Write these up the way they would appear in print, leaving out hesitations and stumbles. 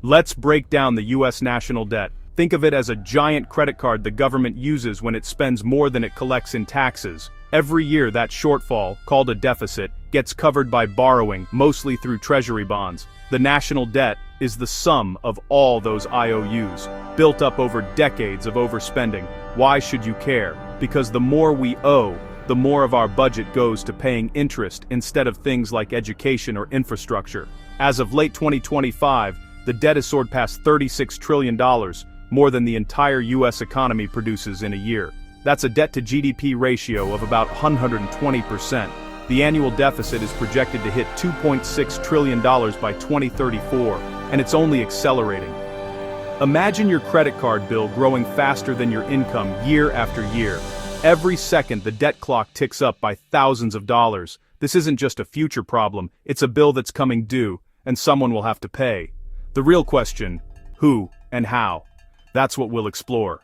Let's break down the US national debt. Think of it as a giant credit card the government uses when it spends more than it collects in taxes. Every year that shortfall, called a deficit, gets covered by borrowing, mostly through treasury bonds. The national debt is the sum of all those IOUs, built up over decades of overspending. Why should you care? Because the more we owe, the more of our budget goes to paying interest instead of things like education or infrastructure. As of late 2025, the debt has soared past $36 trillion, more than the entire US economy produces in a year. That's a debt-to-GDP ratio of about 120%. The annual deficit is projected to hit $2.6 trillion by 2034, and it's only accelerating. Imagine your credit card bill growing faster than your income year after year. Every second the debt clock ticks up by thousands of dollars. This isn't just a future problem, it's a bill that's coming due, and someone will have to pay. The real question, who and how? That's what we'll explore.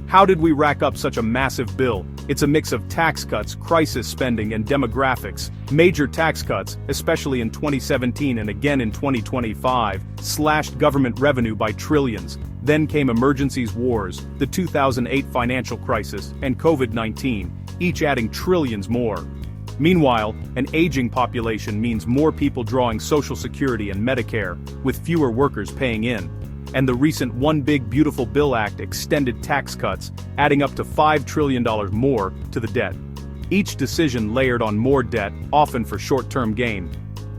How did we rack up such a massive bill? It's a mix of tax cuts, crisis spending, and demographics. Major tax cuts, especially in 2017 and again in 2025, slashed government revenue by trillions. Then came emergencies, wars, the 2008 financial crisis, and COVID-19, each adding trillions more. Meanwhile, an aging population means more people drawing Social Security and Medicare, with fewer workers paying in. And the recent One Big Beautiful Bill Act extended tax cuts, adding up to $5 trillion more to the debt. Each decision layered on more debt, often for short-term gain.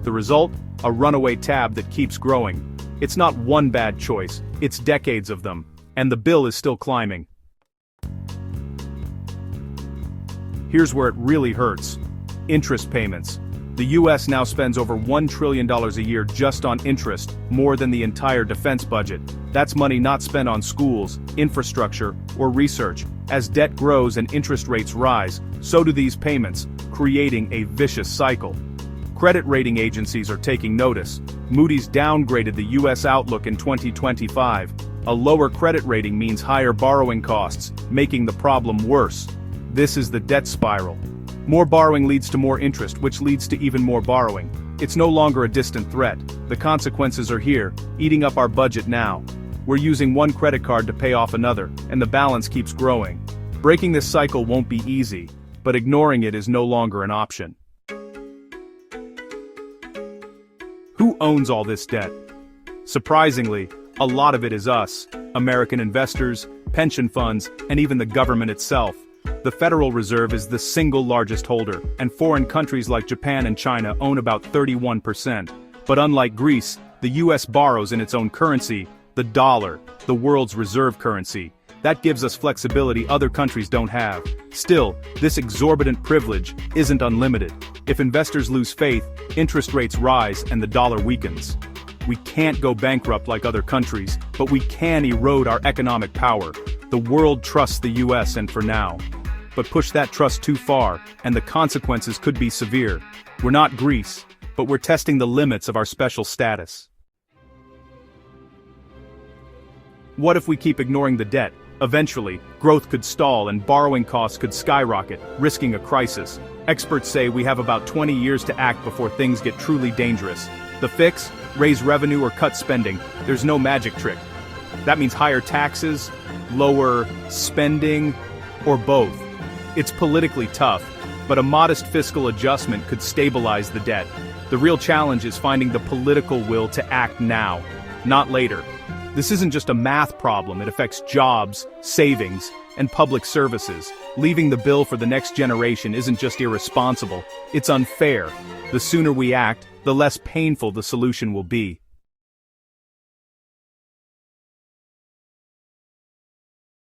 The result? A runaway tab that keeps growing. It's not one bad choice, it's decades of them. And the bill is still climbing. Here's where it really hurts. Interest payments. The US now spends over $1 trillion a year just on interest, more than the entire defense budget. That's money not spent on schools, infrastructure, or research. As debt grows and interest rates rise, so do these payments, creating a vicious cycle. Credit rating agencies are taking notice. Moody's downgraded the US outlook in 2025. A lower credit rating means higher borrowing costs, making the problem worse. This is the debt spiral. More borrowing leads to more interest, which leads to even more borrowing. It's no longer a distant threat. The consequences are here, eating up our budget now. We're using one credit card to pay off another, and the balance keeps growing. Breaking this cycle won't be easy, but ignoring it is no longer an option. Who owns all this debt? Surprisingly, a lot of it is us, American investors, pension funds, and even the government itself. The Federal Reserve is the single largest holder, and foreign countries like Japan and China own about 31%. But unlike Greece, the US borrows in its own currency, the dollar, the world's reserve currency. That gives us flexibility other countries don't have. Still, this exorbitant privilege isn't unlimited. If investors lose faith, interest rates rise and the dollar weakens. We can't go bankrupt like other countries, but we can erode our economic power. The world trusts the US, and for now. But push that trust too far, and the consequences could be severe. We're not Greece, but we're testing the limits of our special status. What if we keep ignoring the debt? Eventually, growth could stall and borrowing costs could skyrocket, risking a crisis. Experts say we have about 20 years to act before things get truly dangerous. The fix? Raise revenue or cut spending. There's no magic trick. That means higher taxes, lower spending, or both. It's politically tough, but a modest fiscal adjustment could stabilize the debt. The real challenge is finding the political will to act now, not later. This isn't just a math problem, it affects jobs, savings, and public services. Leaving the bill for the next generation isn't just irresponsible, it's unfair. The sooner we act, the less painful the solution will be.